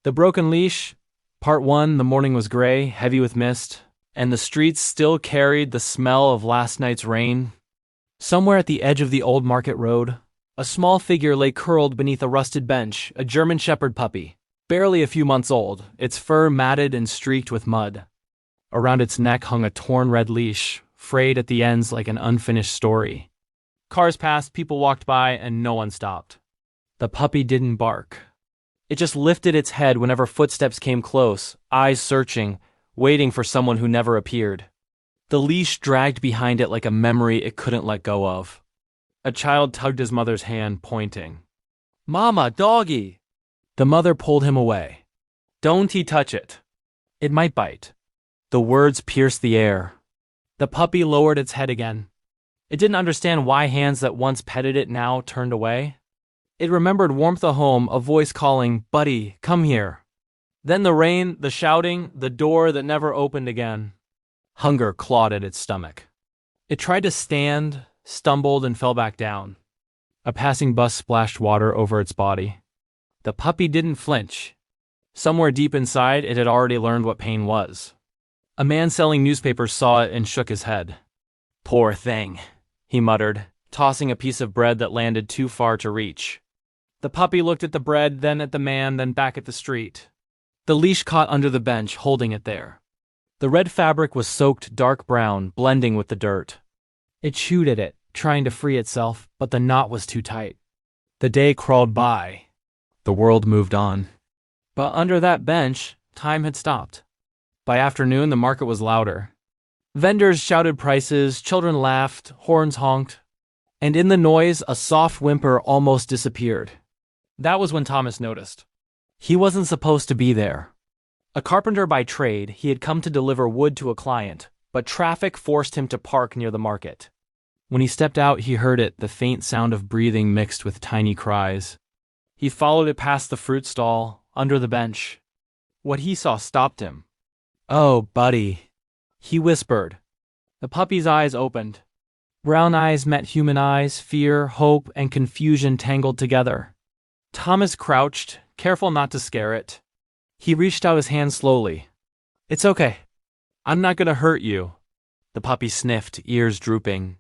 The Broken Leash. Part 1. The morning was gray, heavy with mist, and the streets still carried the smell of last night's rain. Somewhere at the edge of the old market road, a small figure lay curled beneath a rusted bench, a German shepherd puppy, barely a few months old, its fur matted and streaked with mud. Around its neck hung a torn red leash, frayed at the ends like an unfinished story. Cars passed, people walked by, and no one stopped. The puppy didn't bark. It just lifted its head whenever footsteps came close, eyes searching, waiting for someone who never appeared. The leash dragged behind it like a memory it couldn't let go of. A child tugged his mother's hand, pointing. "Mama, doggy!" The mother pulled him away. "Don't touch it. It might bite." The words pierced the air. The puppy lowered its head again. It didn't understand why hands that once petted it now turned away. It remembered warmth of home, a voice calling, "Buddy, come here." Then the rain, the shouting, the door that never opened again. Hunger clawed at its stomach. It tried to stand, stumbled, and fell back down. A passing bus splashed water over its body. The puppy didn't flinch. Somewhere deep inside, it had already learned what pain was. A man selling newspapers saw it and shook his head. "Poor thing," he muttered, tossing a piece of bread that landed too far to reach. The puppy looked at the bread, then at the man, then back at the street. The leash caught under the bench, holding it there. The red fabric was soaked dark brown, blending with the dirt. It chewed at it, trying to free itself, but the knot was too tight. The day crawled by. The world moved on. But under that bench, time had stopped. By afternoon, the market was louder. Vendors shouted prices, children laughed, horns honked, and in the noise, a soft whimper almost disappeared. That was when Thomas noticed. He wasn't supposed to be there. A carpenter by trade, he had come to deliver wood to a client, but traffic forced him to park near the market. When he stepped out, he heard it, the faint sound of breathing mixed with tiny cries. He followed it past the fruit stall, under the bench. What he saw stopped him. "Oh, buddy," he whispered. The puppy's eyes opened. Brown eyes met human eyes, fear, hope, and confusion tangled together. Thomas crouched, careful not to scare it. He reached out his hand slowly. "It's okay. I'm not going to hurt you." The puppy sniffed, ears drooping.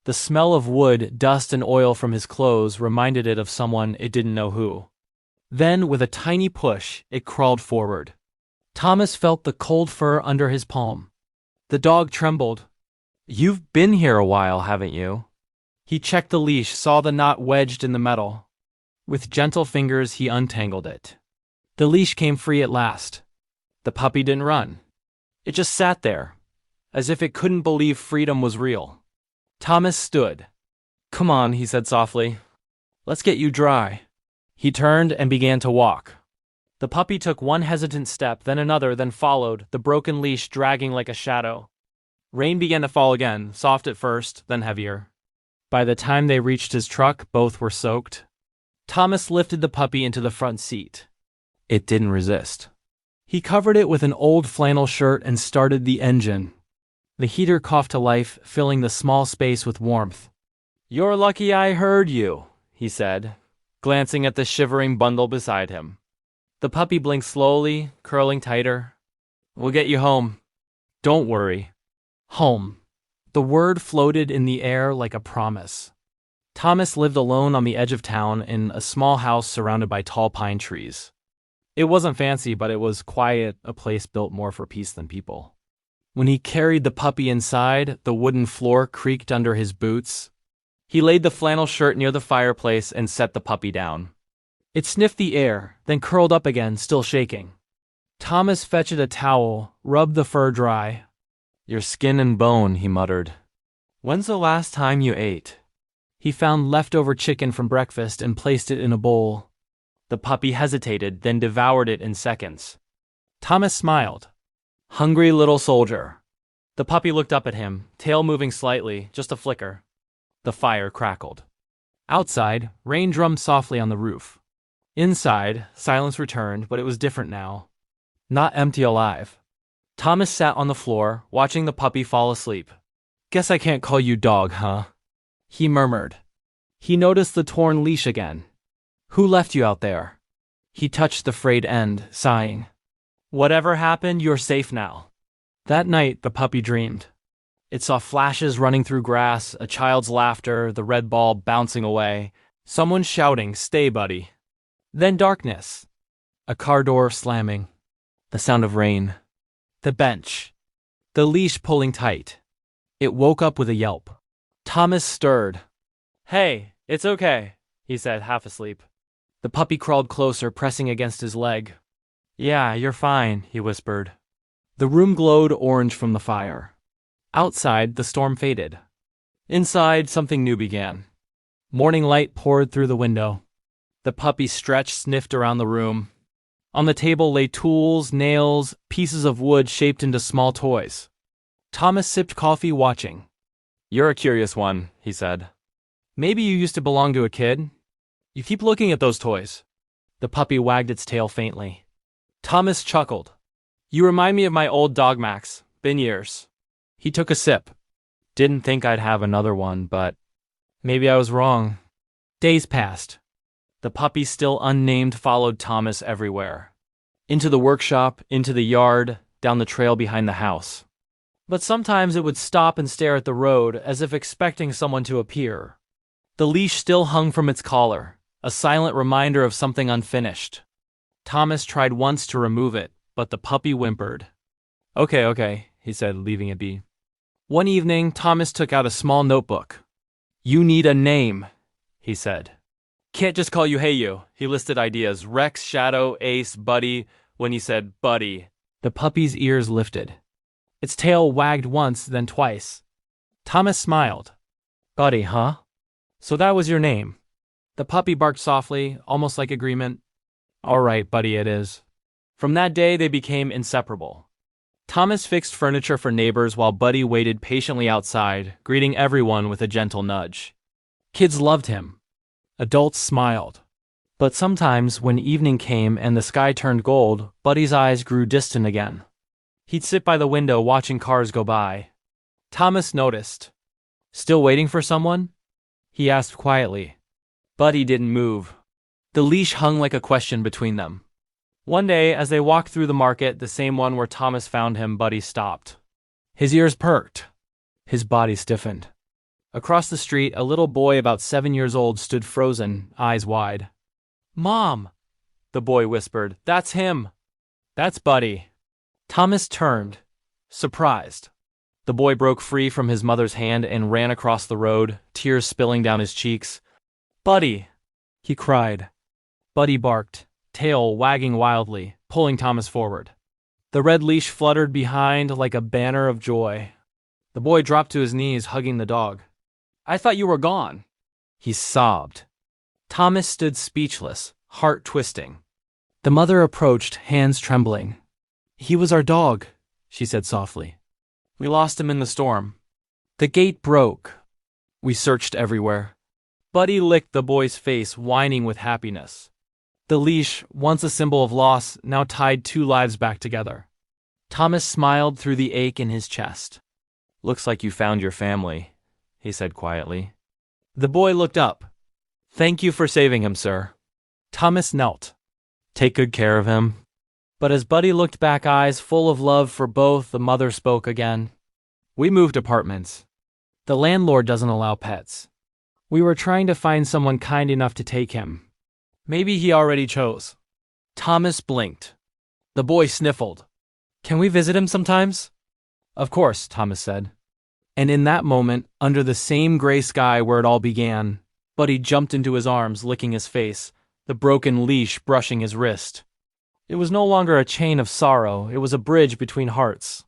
The smell of wood, dust, and oil from his clothes reminded it of someone it didn't know who. Then, with a tiny push, it crawled forward. Thomas felt the cold fur under his palm. The dog trembled. "You've been here a while, haven't you?" He checked the leash, saw the knot wedged in the metal. With gentle fingers, he untangled it. The leash came free at last. The puppy didn't run. It just sat there, as if it couldn't believe freedom was real. Thomas stood. "Come on," he said softly. "Let's get you dry." He turned and began to walk. The puppy took one hesitant step, then another, then followed, the broken leash dragging like a shadow. Rain began to fall again, soft at first, then heavier. By the time they reached his truck, both were soaked. Thomas lifted the puppy into the front seat. It didn't resist. He covered it with an old flannel shirt and started the engine. The heater coughed to life, filling the small space with warmth. "You're lucky I heard you," he said, glancing at the shivering bundle beside him. The puppy blinked slowly, curling tighter. "We'll get you home. Don't worry." Home. The word floated in the air like a promise. Thomas lived alone on the edge of town in a small house surrounded by tall pine trees. It wasn't fancy, but it was quiet, a place built more for peace than people. When he carried the puppy inside, the wooden floor creaked under his boots. He laid the flannel shirt near the fireplace and set the puppy down. It sniffed the air, then curled up again, still shaking. Thomas fetched a towel, rubbed the fur dry. "You're skin and bone," he muttered. "When's the last time you ate?" He found leftover chicken from breakfast and placed it in a bowl. The puppy hesitated, then devoured it in seconds. Thomas smiled. "Hungry little soldier." The puppy looked up at him, tail moving slightly, just a flicker. The fire crackled. Outside, rain drummed softly on the roof. Inside, silence returned, but it was different now. Not empty, alive. Thomas sat on the floor, watching the puppy fall asleep. "Guess I can't call you dog, huh?" he murmured. He noticed the torn leash again. "Who left you out there?" He touched the frayed end, sighing. Whatever happened, you're safe now. That night, the puppy dreamed. It saw flashes running through grass, a child's laughter, the red ball bouncing away, someone shouting, "Stay, buddy." Then darkness. A car door slamming. The sound of rain. The bench. The leash pulling tight. It woke up with a yelp. Thomas stirred. "Hey, it's okay," he said, half asleep. The puppy crawled closer, pressing against his leg. "Yeah, you're fine," he whispered. The room glowed orange from the fire. Outside, the storm faded. Inside, something new began. Morning light poured through the window. The puppy stretched, sniffed around the room. On the table lay tools, nails, pieces of wood shaped into small toys. Thomas sipped coffee, watching. "You're a curious one," he said. "Maybe you used to belong to a kid. You keep looking at those toys." The puppy wagged its tail faintly. Thomas chuckled. "You remind me of my old dog Max. Been years." He took a sip. "Didn't think I'd have another one, but maybe I was wrong." Days passed. The puppy, still unnamed, followed Thomas everywhere. Into the workshop, into the yard, down the trail behind the house. But sometimes it would stop and stare at the road, as if expecting someone to appear. The leash still hung from its collar, a silent reminder of something unfinished. Thomas tried once to remove it, but the puppy whimpered. Okay, he said, leaving it be. One evening, Thomas took out a small notebook. "You need a name," he said. "Can't just call you Hey You." He listed ideas: Rex, Shadow, Ace, Buddy. When he said Buddy, the puppy's ears lifted. Its tail wagged once, then twice. Thomas smiled. "Buddy, huh? So that was your name." The puppy barked softly, almost like agreement. "All right, Buddy, it is." From that day, they became inseparable. Thomas fixed furniture for neighbors while Buddy waited patiently outside, greeting everyone with a gentle nudge. Kids loved him. Adults smiled. But sometimes, when evening came and the sky turned gold, Buddy's eyes grew distant again. He'd sit by the window watching cars go by. Thomas noticed. "Still waiting for someone?" he asked quietly. Buddy didn't move. The leash hung like a question between them. One day, as they walked through the market, the same one where Thomas found him, Buddy stopped. His ears perked. His body stiffened. Across the street, a little boy about 7 years old stood frozen, eyes wide. "Mom," the boy whispered. "That's him." "That's Buddy." Thomas turned, surprised. The boy broke free from his mother's hand and ran across the road, tears spilling down his cheeks. "Buddy!" he cried. Buddy barked, tail wagging wildly, pulling Thomas forward. The red leash fluttered behind like a banner of joy. The boy dropped to his knees, hugging the dog. "I thought you were gone," he sobbed. Thomas stood speechless, heart twisting. The mother approached, hands trembling. "He was our dog," she said softly. "We lost him in the storm. The gate broke. We searched everywhere." Buddy licked the boy's face, whining with happiness. The leash, once a symbol of loss, now tied two lives back together. Thomas smiled through the ache in his chest. "Looks like you found your family," he said quietly. The boy looked up. "Thank you for saving him, sir." Thomas knelt. "Take good care of him." But as Buddy looked back, eyes full of love for both, the mother spoke again. "We moved apartments. The landlord doesn't allow pets. We were trying to find someone kind enough to take him. Maybe he already chose." Thomas blinked. The boy sniffled. "Can we visit him sometimes?" "Of course," Thomas said. And in that moment, under the same gray sky where it all began, Buddy jumped into his arms, licking his face, the broken leash brushing his wrist. It was no longer a chain of sorrow, it was a bridge between hearts.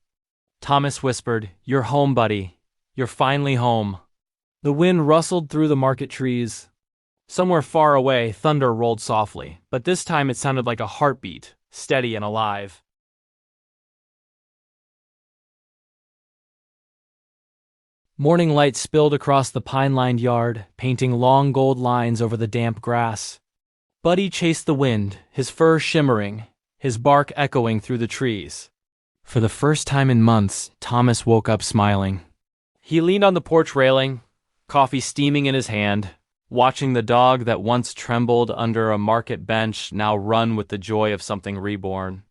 Thomas whispered, "You're home, Buddy. You're finally home." The wind rustled through the market trees. Somewhere far away, thunder rolled softly, but this time it sounded like a heartbeat, steady and alive. Morning light spilled across the pine-lined yard, painting long gold lines over the damp grass. Buddy chased the wind, his fur shimmering, his bark echoing through the trees. For the first time in months, Thomas woke up smiling. He leaned on the porch railing, coffee steaming in his hand. watching the dog that once trembled under a market bench now run with the joy of something reborn.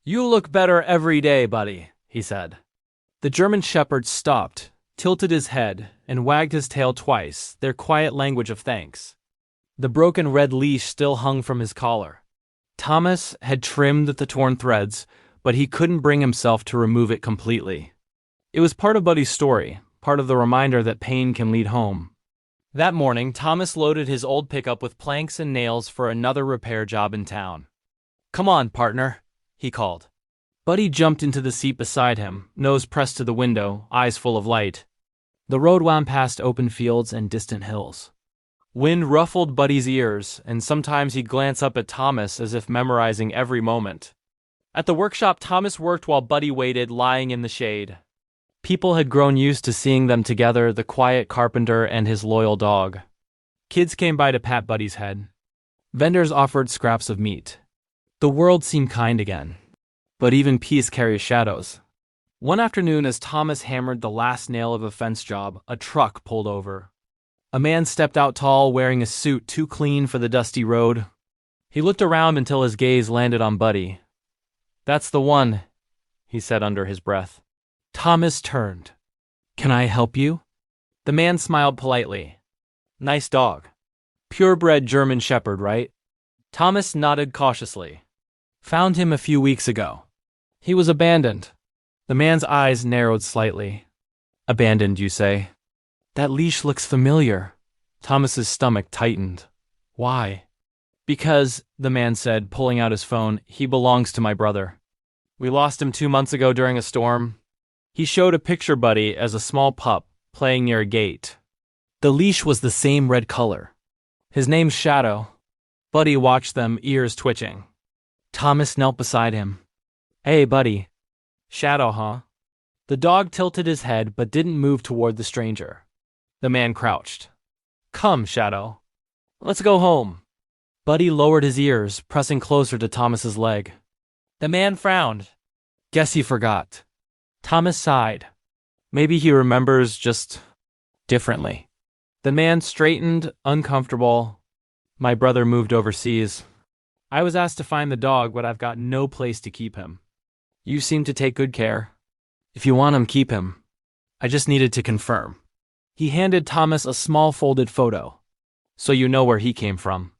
"You look better every day, buddy," he said. The German shepherd stopped, tilted his head, and wagged his tail twice, their quiet language of thanks. The broken red leash still hung from his collar. Thomas had trimmed the torn threads, but he couldn't bring himself to remove it completely. It was part of Buddy's story, part of the reminder that pain can lead home. That morning, Thomas loaded his old pickup with planks and nails for another repair job in town. "Come on, partner," he called. Buddy jumped into the seat beside him, nose pressed to the window, eyes full of light. The road wound past open fields and distant hills. Wind ruffled Buddy's ears, and sometimes he'd glance up at Thomas as if memorizing every moment. At the workshop, Thomas worked while Buddy waited, lying in the shade. People had grown used to seeing them together, the quiet carpenter and his loyal dog. Kids came by to pat Buddy's head. Vendors offered scraps of meat. The world seemed kind again. But even peace carries shadows. One afternoon, as Thomas hammered the last nail of a fence job, a truck pulled over. A man stepped out tall, wearing a suit too clean for the dusty road. He looked around until his gaze landed on Buddy. "That's the one," he said under his breath. Thomas turned. "Can I help you?" The man smiled politely. "Nice dog. Purebred German Shepherd, right?" Thomas nodded cautiously. "Found him a few weeks ago. He was abandoned." The man's eyes narrowed slightly. "Abandoned, you say?" "That leash looks familiar." Thomas's stomach tightened. "Why?" "Because," the man said, pulling out his phone, "he belongs to my brother. We lost him 2 months ago during a storm." He showed a picture Buddy as a small pup, playing near a gate. The leash was the same red color. "His name's Shadow." Buddy watched them, ears twitching. Thomas knelt beside him. "Hey, Buddy." "Shadow, huh?" The dog tilted his head but didn't move toward the stranger. The man crouched. "Come, Shadow. Let's go home." Buddy lowered his ears, pressing closer to Thomas's leg. The man frowned. "Guess he forgot." Thomas sighed. Maybe he remembers just differently. The man straightened, uncomfortable. "My brother moved overseas. I was asked to find the dog, but I've got no place to keep him. You seem to take good care. If you want him, keep him. I just needed to confirm." He handed Thomas a small folded photo. "So you know where he came from."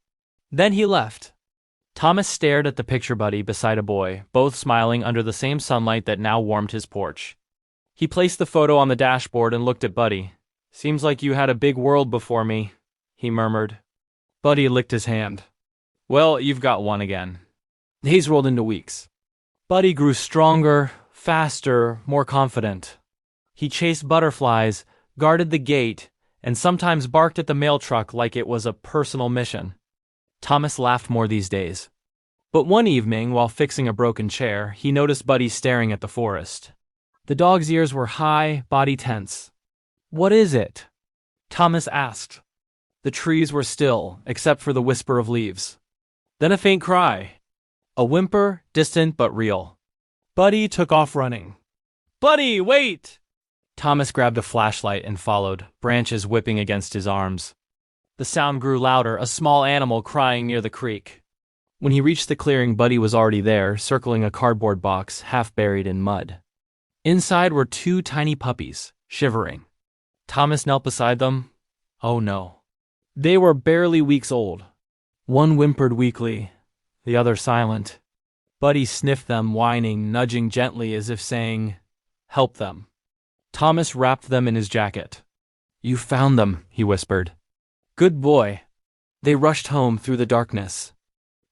Then he left. Thomas stared at the picture Buddy beside a boy, both smiling under the same sunlight that now warmed his porch. He placed the photo on the dashboard and looked at Buddy. "Seems like you had a big world before me," he murmured. Buddy licked his hand. "Well, you've got one again." Days rolled into weeks. Buddy grew stronger, faster, more confident. He chased butterflies, guarded the gate, and sometimes barked at the mail truck like it was a personal mission. Thomas laughed more these days. But one evening, while fixing a broken chair, he noticed Buddy staring at the forest. The dog's ears were high, body tense. "What is it?" Thomas asked. The trees were still, except for the whisper of leaves. Then a faint cry. A whimper, distant but real. Buddy took off running. "Buddy, wait!" Thomas grabbed a flashlight and followed, branches whipping against his arms. The sound grew louder, a small animal crying near the creek. When he reached the clearing, Buddy was already there, circling a cardboard box, half buried in mud. Inside were 2 tiny puppies, shivering. Thomas knelt beside them. Oh no. They were barely weeks old. One whimpered weakly, the other silent. Buddy sniffed them, whining, nudging gently as if saying, "Help them." Thomas wrapped them in his jacket. "You found them," he whispered. "Good boy." They rushed home through the darkness.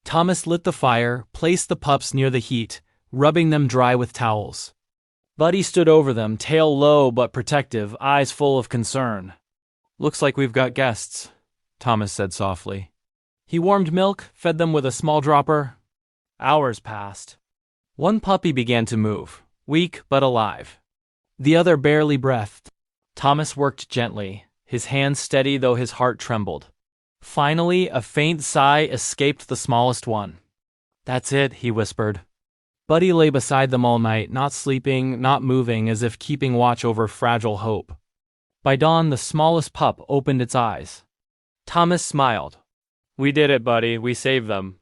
Thomas lit the fire, placed the pups near the heat, rubbing them dry with towels. Buddy stood over them, tail low but protective, eyes full of concern. "Looks like we've got guests," Thomas said softly. He warmed milk, fed them with a small dropper. Hours passed. One puppy began to move, weak but alive. The other barely breathed. Thomas worked gently, his hands steady though his heart trembled. Finally, a faint sigh escaped the smallest one. "That's it," he whispered. Buddy lay beside them all night, not sleeping, not moving, as if keeping watch over fragile hope. By dawn, the smallest pup opened its eyes. Thomas smiled. We did it, buddy. We saved them.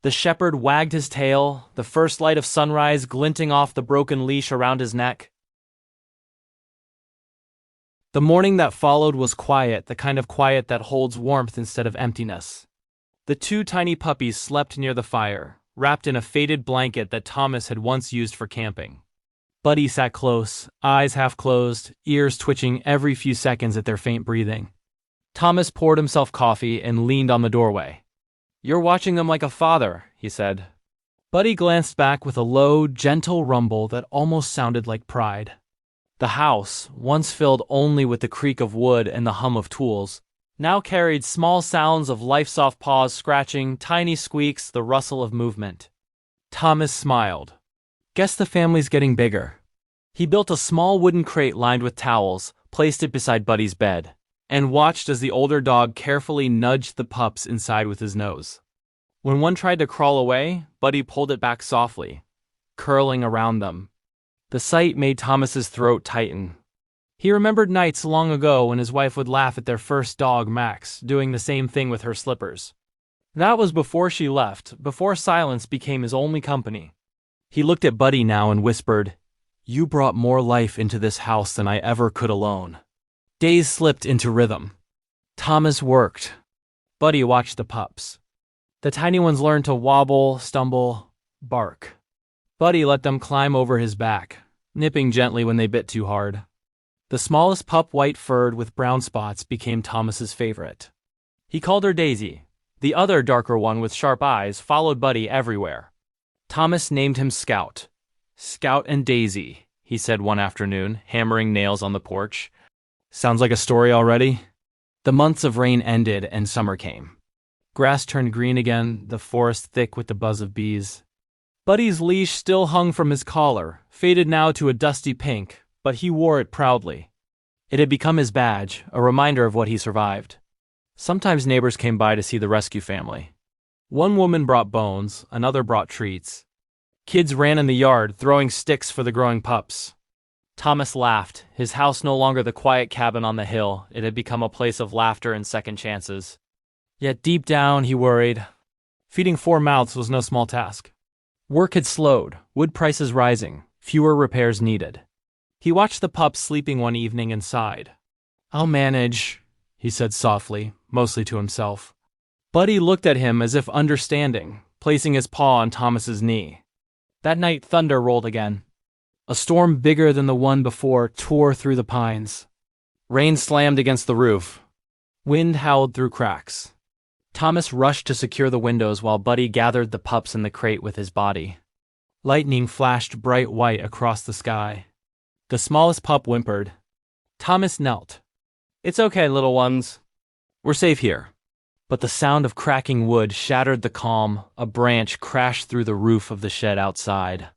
The shepherd wagged his tail, the first light of sunrise glinting off the broken leash around his neck. The morning that followed was quiet, the kind of quiet that holds warmth instead of emptiness. The two tiny puppies slept near the fire, wrapped in a faded blanket that Thomas had once used for camping. Buddy sat close, eyes half closed, ears twitching every few seconds at their faint breathing. Thomas poured himself coffee and leaned on the doorway. You're watching them like a father, he said. Buddy glanced back with a low, gentle rumble that almost sounded like pride. The house, once filled only with the creak of wood and the hum of tools, now carried small sounds of life-soft paws scratching, tiny squeaks, the rustle of movement. Thomas smiled. Guess the family's getting bigger. He built a small wooden crate lined with towels, placed it beside Buddy's bed, and watched as the older dog carefully nudged the pups inside with his nose. When one tried to crawl away, Buddy pulled it back softly, curling around them. The sight made Thomas's throat tighten. He remembered nights long ago when his wife would laugh at their first dog, Max, doing the same thing with her slippers. That was before she left, before silence became his only company. He looked at Buddy now and whispered, You brought more life into this house than I ever could alone. Days slipped into rhythm. Thomas worked. Buddy watched the pups. The tiny ones learned to wobble, stumble, bark. Buddy let them climb over his back, nipping gently when they bit too hard. The smallest pup, white-furred with brown spots, became Thomas's favorite. He called her Daisy. The other darker one with sharp eyes followed Buddy everywhere. Thomas named him Scout. Scout and Daisy, he said one afternoon, hammering nails on the porch. Sounds like a story already? The months of rain ended and summer came. Grass turned green again, the forest thick with the buzz of bees. Buddy's leash still hung from his collar, faded now to a dusty pink, but he wore it proudly. It had become his badge, a reminder of what he survived. Sometimes neighbors came by to see the rescue family. One woman brought bones, another brought treats. Kids ran in the yard, throwing sticks for the growing pups. Thomas laughed, his house no longer the quiet cabin on the hill. It had become a place of laughter and second chances. Yet deep down, he worried. Feeding 4 mouths was no small task. Work had slowed, wood prices rising, fewer repairs needed. He watched the pups sleeping one evening and sighed. I'll manage, he said softly, mostly to himself. Buddy looked at him as if understanding, placing his paw on Thomas's knee. That night thunder rolled again. A storm bigger than the one before tore through the pines. Rain slammed against the roof. Wind howled through cracks. Thomas rushed to secure the windows while Buddy gathered the pups in the crate with his body. Lightning flashed bright white across the sky. The smallest pup whimpered. Thomas knelt. It's okay, little ones. We're safe here. But the sound of cracking wood shattered the calm. A branch crashed through the roof of the shed outside.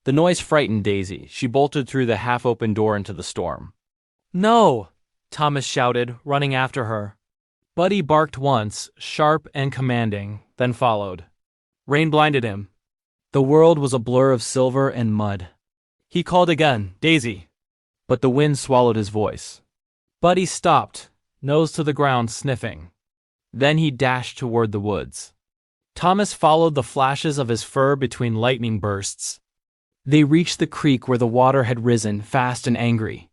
The noise frightened Daisy. She bolted through the half-open door into the storm. No! Thomas shouted, running after her. Buddy barked once, sharp and commanding, then followed. Rain blinded him. The world was a blur of silver and mud. He called again, Daisy. But the wind swallowed his voice. Buddy stopped, nose to the ground, sniffing. Then he dashed toward the woods. Thomas followed the flashes of his fur between lightning bursts. They reached the creek where the water had risen, fast and angry.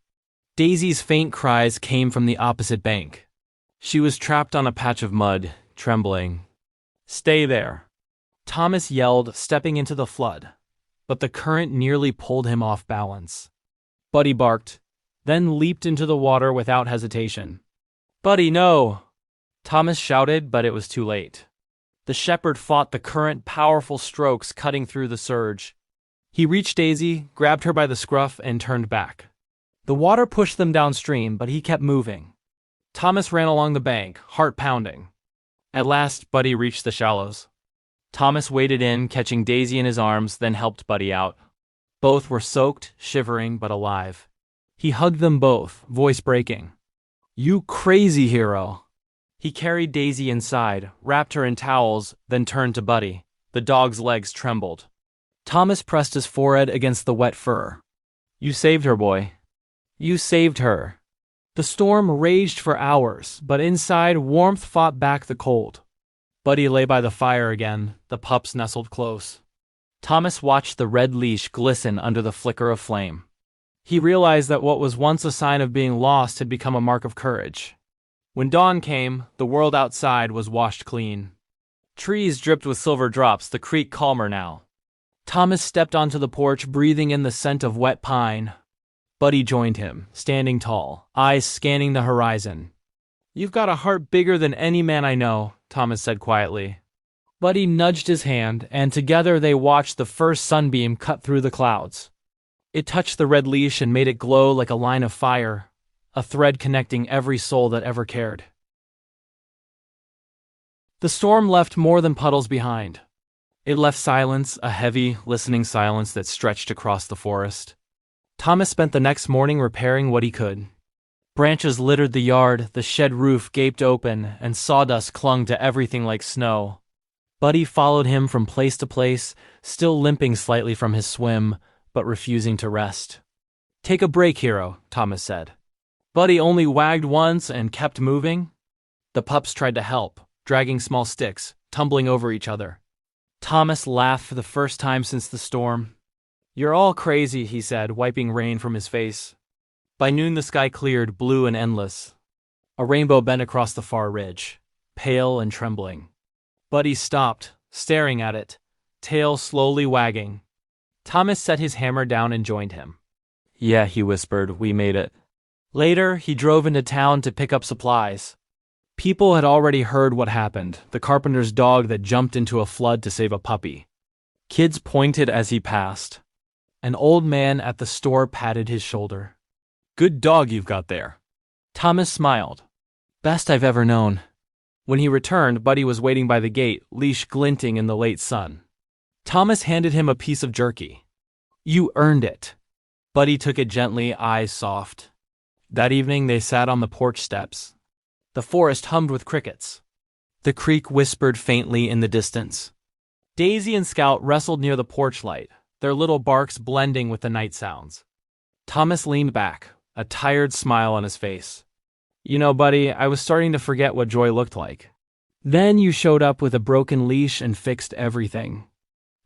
Daisy's faint cries came from the opposite bank. She was trapped on a patch of mud, trembling. Stay there. Thomas yelled, stepping into the flood, but the current nearly pulled him off balance. Buddy barked, then leaped into the water without hesitation. Buddy, no! Thomas shouted, but it was too late. The shepherd fought the current, powerful strokes cutting through the surge. He reached Daisy, grabbed her by the scruff, and turned back. The water pushed them downstream, but he kept moving. Thomas ran along the bank, heart pounding. At last, Buddy reached the shallows. Thomas waded in, catching Daisy in his arms, then helped Buddy out. Both were soaked, shivering, but alive. He hugged them both, voice breaking. You crazy hero! He carried Daisy inside, wrapped her in towels, then turned to Buddy. The dog's legs trembled. Thomas pressed his forehead against the wet fur. You saved her, boy. You saved her. The storm raged for hours, but inside, warmth fought back the cold. Buddy lay by the fire again, the pups nestled close. Thomas watched the red leash glisten under the flicker of flame. He realized that what was once a sign of being lost had become a mark of courage. When dawn came, the world outside was washed clean. Trees dripped with silver drops, the creek calmer now. Thomas stepped onto the porch, breathing in the scent of wet pine. Buddy joined him, standing tall, eyes scanning the horizon. "You've got a heart bigger than any man I know," Thomas said quietly. Buddy nudged his hand, and together they watched the first sunbeam cut through the clouds. It touched the red leash and made it glow like a line of fire, a thread connecting every soul that ever cared. The storm left more than puddles behind. It left silence, a heavy, listening silence that stretched across the forest. Thomas spent the next morning repairing what he could. Branches littered the yard, the shed roof gaped open, and sawdust clung to everything like snow. Buddy followed him from place to place, still limping slightly from his swim, but refusing to rest. "Take a break, hero," Thomas said. Buddy only wagged once and kept moving. The pups tried to help, dragging small sticks, tumbling over each other. Thomas laughed for the first time since the storm. "You're all crazy," he said, wiping rain from his face. By noon the sky cleared, blue and endless. A rainbow bent across the far ridge, pale and trembling. Buddy stopped, staring at it, tail slowly wagging. Thomas set his hammer down and joined him. "Yeah," he whispered, "we made it." Later, he drove into town to pick up supplies. People had already heard what happened, the carpenter's dog that jumped into a flood to save a puppy. Kids pointed as he passed. An old man at the store patted his shoulder. "Good dog you've got there." Thomas smiled. "Best I've ever known." When he returned, Buddy was waiting by the gate, leash glinting in the late sun. Thomas handed him a piece of jerky. "You earned it." Buddy took it gently, eyes soft. That evening they sat on the porch steps. The forest hummed with crickets. The creek whispered faintly in the distance. Daisy and Scout wrestled near the porch light, their little barks blending with the night sounds. Thomas leaned back, a tired smile on his face. "You know, Buddy, I was starting to forget what joy looked like. Then you showed up with a broken leash and fixed everything."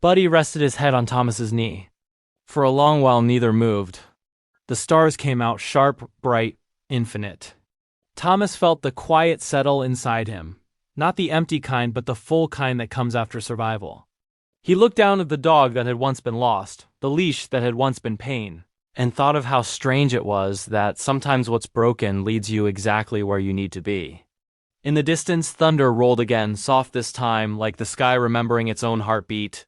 Buddy rested his head on Thomas's knee. For a long while neither moved. The stars came out sharp, bright, infinite. Thomas felt the quiet settle inside him, not the empty kind but the full kind that comes after survival. He looked down at the dog that had once been lost, the leash that had once been pain, and thought of how strange it was that sometimes what's broken leads you exactly where you need to be. In the distance, thunder rolled again, soft this time, like the sky remembering its own heartbeat.